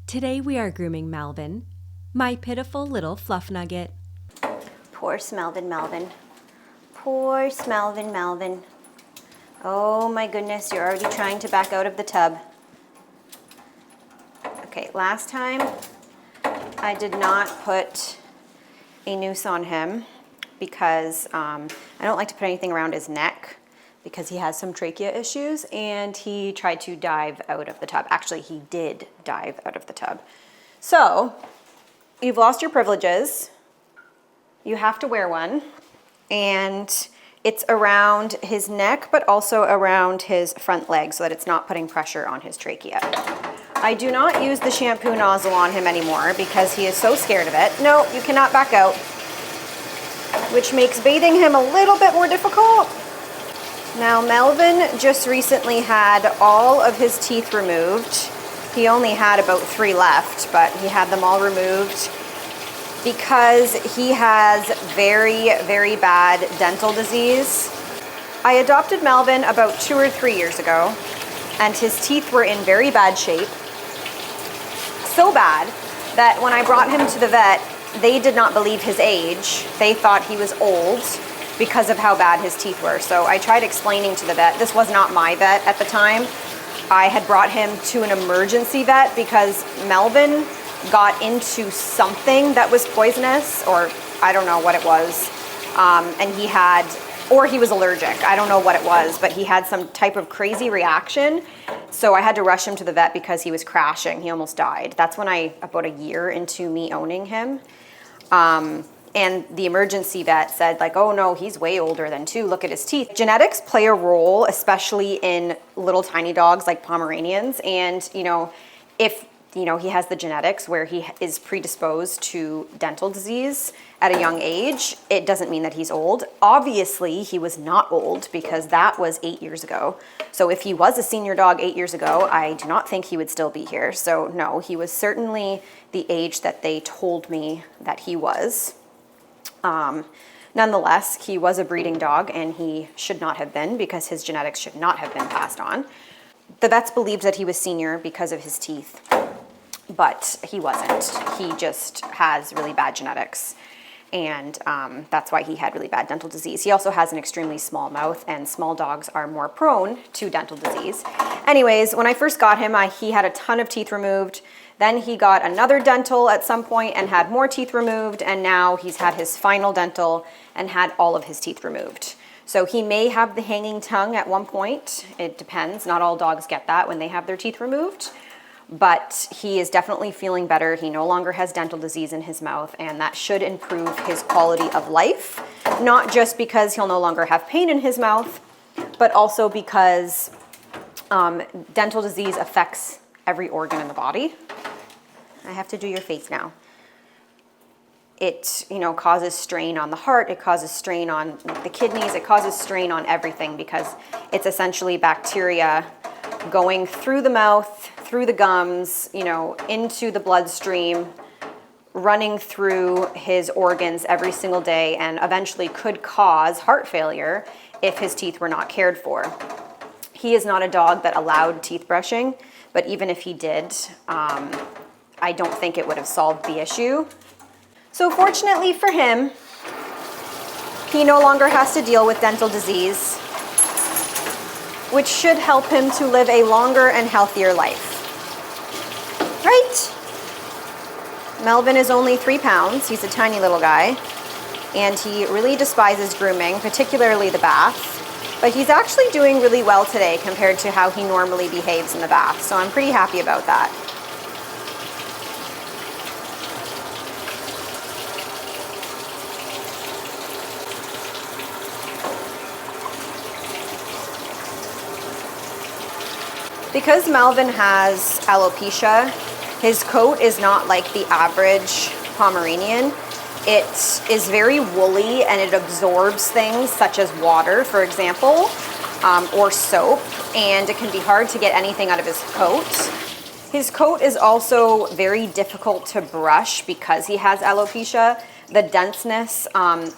Today we are grooming Melvin, my pitiful little fluff nugget. Poor Smelvin Melvin. Poor Smelvin Melvin. Oh my goodness, you're already trying to back out of the tub. Okay, last time I did not put a noose on him because I don't like to put anything around his neck because he has some trachea issues, and he tried to dive out of the tub. Actually, he did dive out of the tub. So, you've lost your privileges. You have to wear one, and it's around his neck, but also around his front leg so that it's not putting pressure on his trachea. I do not use the shampoo nozzle on him anymore because he is so scared of it. No, you cannot back out, which makes bathing him a little bit more difficult. Now, Melvin just recently had all of his teeth removed. He only had about 3 left, but he had them all removed because he has very, very bad dental disease. I adopted Melvin about 2 or 3 years ago, and his teeth were in very bad shape. So bad that when I brought him to the vet, they did not believe his age. They thought he was old because of how bad his teeth were. So I tried explaining to the vet. This was not my vet at the time. I had brought him to an emergency vet because Melvin got into something that was poisonous, or I don't know what it was. And he was allergic. I don't know what it was, but he had some type of crazy reaction. So I had to rush him to the vet because he was crashing. He almost died. That's when about a year into me owning him. And the emergency vet said, like, oh no, he's way older than 2. Look at his teeth. Genetics play a role, especially in little tiny dogs like Pomeranians. And, if, he has the genetics where he is predisposed to dental disease at a young age, it doesn't mean that he's old. Obviously, he was not old because that was 8 years ago. So if he was a senior dog 8 years ago, I do not think he would still be here. So no, he was certainly the age that they told me that he was. Nonetheless, he was a breeding dog, and he should not have been because his genetics should not have been passed on. The vets believed that he was senior because of his teeth, but he wasn't. He just has really bad genetics, and that's why he had really bad dental disease. He also has an extremely small mouth, and small dogs are more prone to dental disease. Anyways, when I first got him, he had a ton of teeth removed. Then he got another dental at some point and had more teeth removed, and now he's had his final dental and had all of his teeth removed. So he may have the hanging tongue at one point. It depends. Not all dogs get that when they have their teeth removed. But he is definitely feeling better. He no longer has dental disease in his mouth, and that should improve his quality of life. Not just because he'll no longer have pain in his mouth, but also because dental disease affects every organ in the body. I have to do your face now. It, causes strain on the heart, it causes strain on the kidneys, it causes strain on everything because it's essentially bacteria going through the mouth, through the gums, into the bloodstream, running through his organs every single day, and eventually could cause heart failure if his teeth were not cared for. He is not a dog that allowed teeth brushing, but even if he did, I don't think it would have solved the issue. So fortunately for him, he no longer has to deal with dental disease, which should help him to live a longer and healthier life. Right? Melvin is only 3 pounds. He's a tiny little guy, and he really despises grooming, particularly the bath. But he's actually doing really well today compared to how he normally behaves in the bath, so I'm pretty happy about that. Because Melvin has alopecia, his coat is not like the average Pomeranian. It is very woolly, and it absorbs things such as water, for example, or soap, and it can be hard to get anything out of his coat. His coat is also very difficult to brush because he has alopecia. The denseness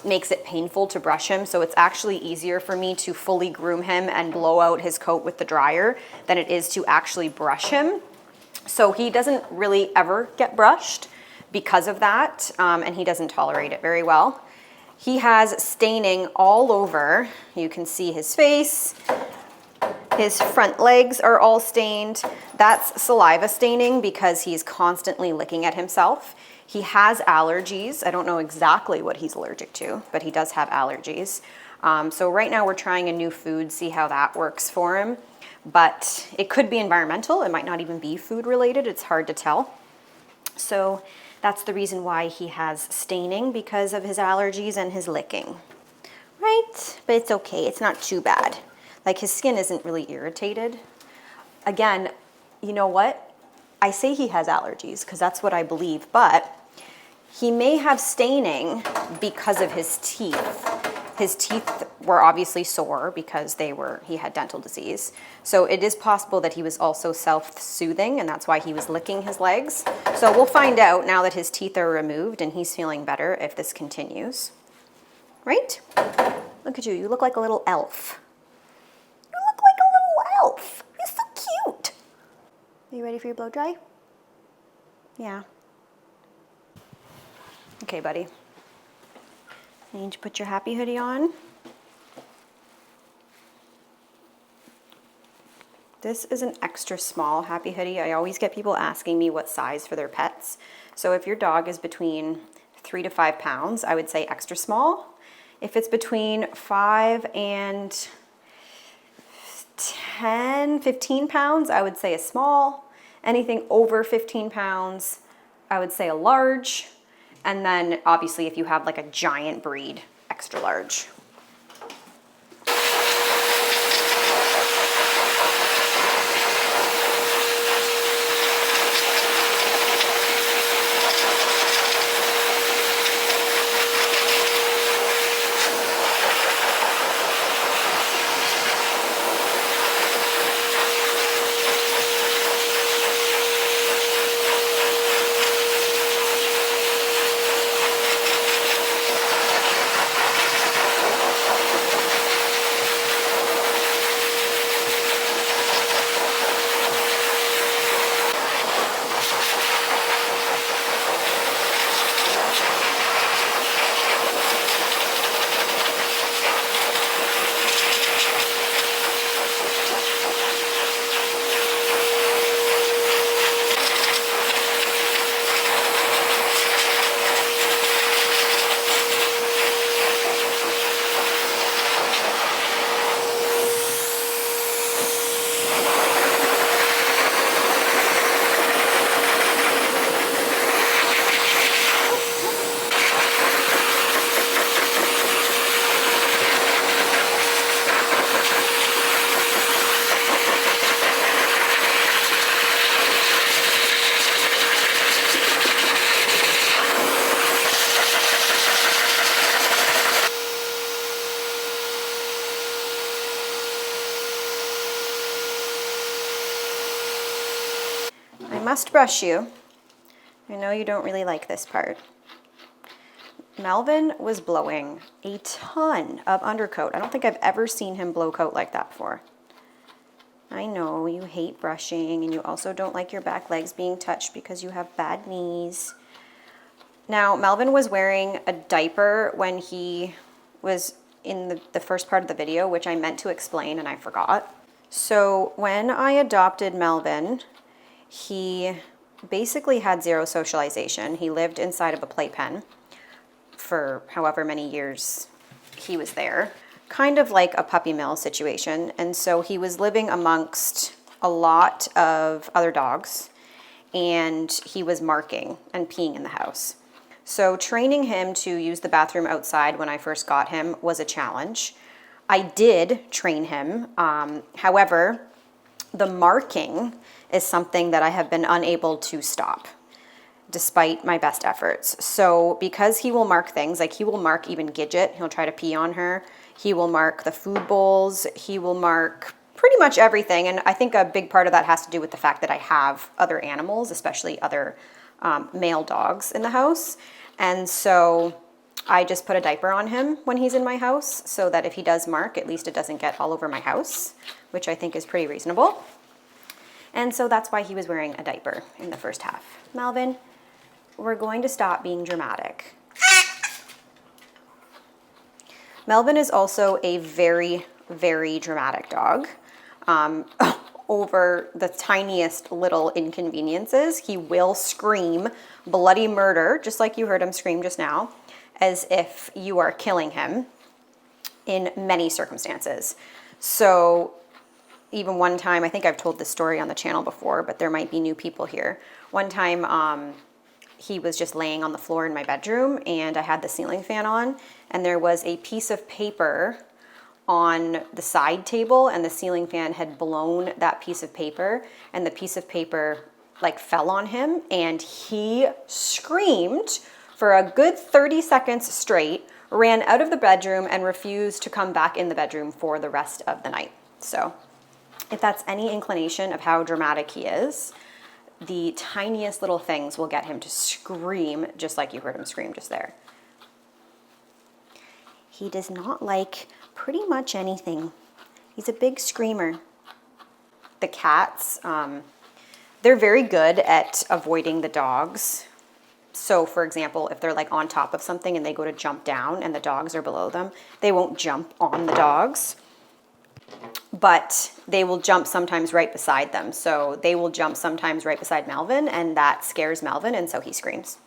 makes it painful to brush him, so it's actually easier for me to fully groom him and blow out his coat with the dryer than it is to actually brush him. So he doesn't really ever get brushed because of that, and he doesn't tolerate it very well. He has staining all over. You can see his face. His front legs are all stained. That's saliva staining because he's constantly licking at himself. He has allergies. I don't know exactly what he's allergic to, but he does have allergies. So right now we're trying a new food, see how that works for him. But it could be environmental. It might not even be food related. It's hard to tell. So that's the reason why he has staining, because of his allergies and his licking. Right? But it's okay. It's not too bad. Like, his skin isn't really irritated. Again, you know what? I say he has allergies because that's what I believe, but he may have staining because of his teeth. His teeth were obviously sore because he had dental disease. So it is possible that he was also self-soothing, and that's why he was licking his legs. So we'll find out now that his teeth are removed and he's feeling better if this continues. Right? Look at you. You look like a little elf. You look like a little elf. You're so cute. Are you ready for your blow dry? Yeah. Okay, buddy. You need to put your happy hoodie on. This is an extra small happy hoodie. I always get people asking me what size for their pets. So if your dog is between 3 to 5 pounds, I would say extra small. If it's between 5 and 10, 15 pounds, I would say a small. Anything over 15 pounds, I would say a large. And then obviously if you have like a giant breed, extra large. I must brush you. I know you don't really like this part. Melvin was blowing a ton of undercoat. I don't think I've ever seen him blow coat like that before. I know you hate brushing, and you also don't like your back legs being touched because you have bad knees. Now, Melvin was wearing a diaper when he was in the first part of the video, which I meant to explain and I forgot. So when I adopted Melvin, he basically had zero socialization. He lived inside of a playpen for however many years he was there. Kind of like a puppy mill situation. And so he was living amongst a lot of other dogs, and he was marking and peeing in the house. So training him to use the bathroom outside when I first got him was a challenge. I did train him. However, the marking is something that I have been unable to stop despite my best efforts. So because he will mark things, like he will mark even Gidget, he'll try to pee on her. He will mark the food bowls. He will mark pretty much everything. And I think a big part of that has to do with the fact that I have other animals, especially other male dogs in the house. And so I just put a diaper on him when he's in my house so that if he does mark, at least it doesn't get all over my house, which I think is pretty reasonable. And so that's why he was wearing a diaper in the first half. Melvin, we're going to stop being dramatic. Melvin is also a very, very dramatic dog. Over the tiniest little inconveniences, he will scream bloody murder, just like you heard him scream just now, as if you are killing him in many circumstances. So even one time, I think I've told this story on the channel before, but there might be new people here. One time, he was just laying on the floor in my bedroom and I had the ceiling fan on and there was a piece of paper on the side table and the ceiling fan had blown that piece of paper and the piece of paper like fell on him and he screamed for a good 30 seconds straight, ran out of the bedroom and refused to come back in the bedroom for the rest of the night. So if that's any inclination of how dramatic he is, the tiniest little things will get him to scream just like you heard him scream just there. He does not like pretty much anything. He's a big screamer. The cats, they're very good at avoiding the dogs. So for example, if they're like on top of something and they go to jump down and the dogs are below them, they won't jump on the dogs. But they will jump sometimes right beside them. So they will jump sometimes right beside Melvin and that scares Melvin and so he screams.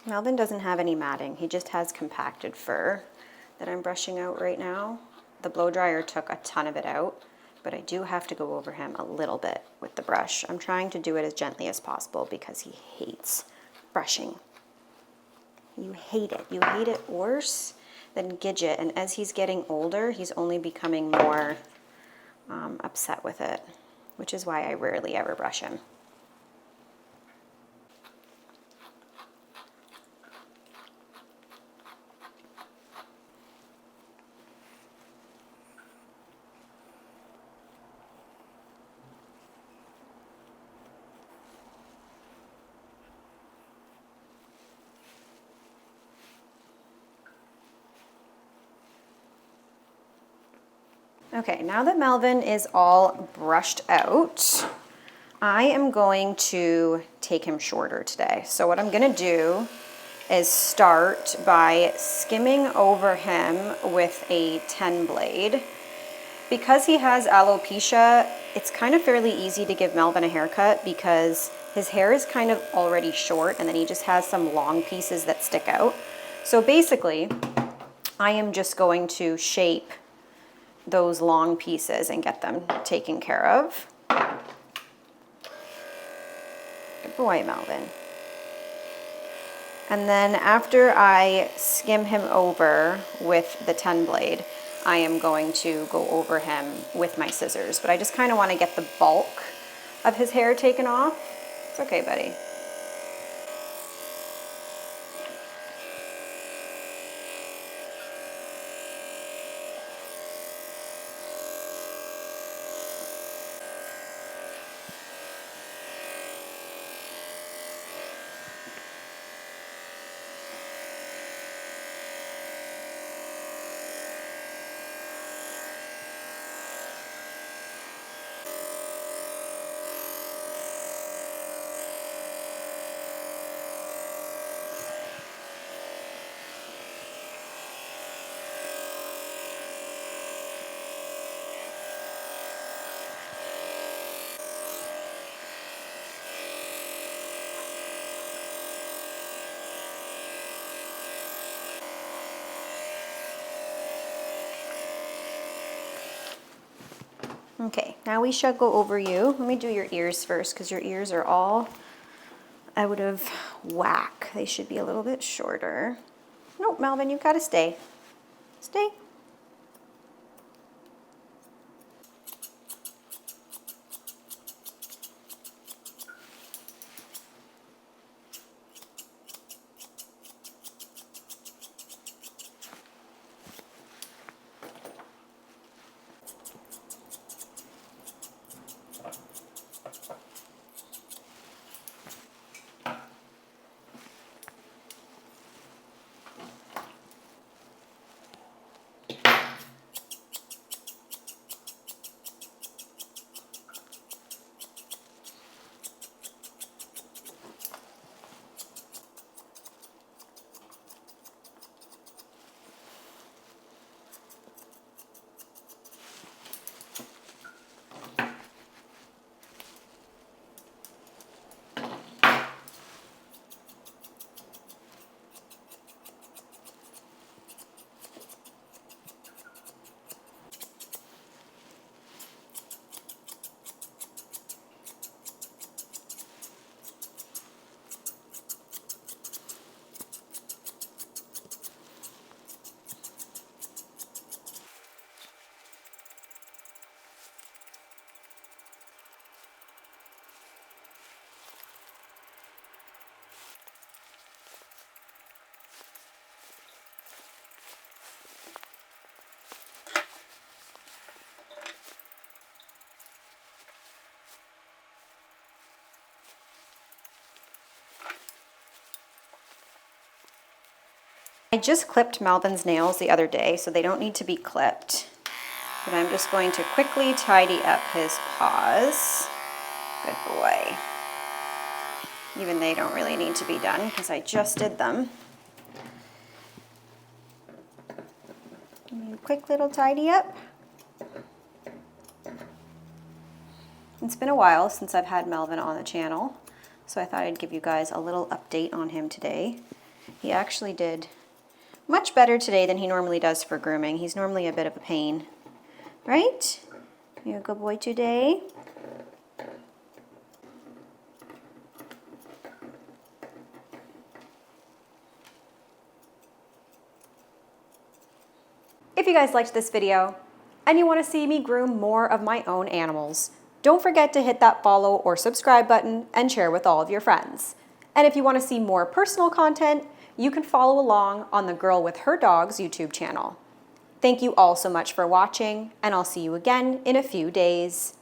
Melvin doesn't have any matting. He just has compacted fur that I'm brushing out right now. The blow dryer took a ton of it out, but I do have to go over him a little bit with the brush. I'm trying to do it as gently as possible because he hates brushing. You hate it. You hate it worse than Gidget. And as he's getting older, he's only becoming more upset with it, which is why I rarely ever brush him. Okay, now that Melvin is all brushed out, I am going to take him shorter today. So what I'm gonna do is start by skimming over him with a 10 blade. Because he has alopecia, it's kind of fairly easy to give Melvin a haircut because his hair is kind of already short and then he just has some long pieces that stick out. So basically, I am just going to shape those long pieces and get them taken care of. Good boy, Melvin. And then after I skim him over with the 10 blade, I am going to go over him with my scissors. But I just kind of want to get the bulk of his hair taken off. It's okay, buddy. Okay, now we shall go over you. Let me do your ears first because your ears are all out of whack. They should be a little bit shorter. Nope, Melvin, you've got to stay. Stay. I just clipped Melvin's nails the other day, so they don't need to be clipped. But I'm just going to quickly tidy up his paws. Good boy. Even they don't really need to be done because I just did them. Quick little tidy up. It's been a while since I've had Melvin on the channel, so I thought I'd give you guys a little update on him today. He actually did much better today than he normally does for grooming. He's normally a bit of a pain, right? You're a good boy today. If you guys liked this video and you want to see me groom more of my own animals, don't forget to hit that follow or subscribe button and share with all of your friends. And if you want to see more personal content, you can follow along on the Girl with Her Dogs YouTube channel. Thank you all so much for watching, and I'll see you again in a few days.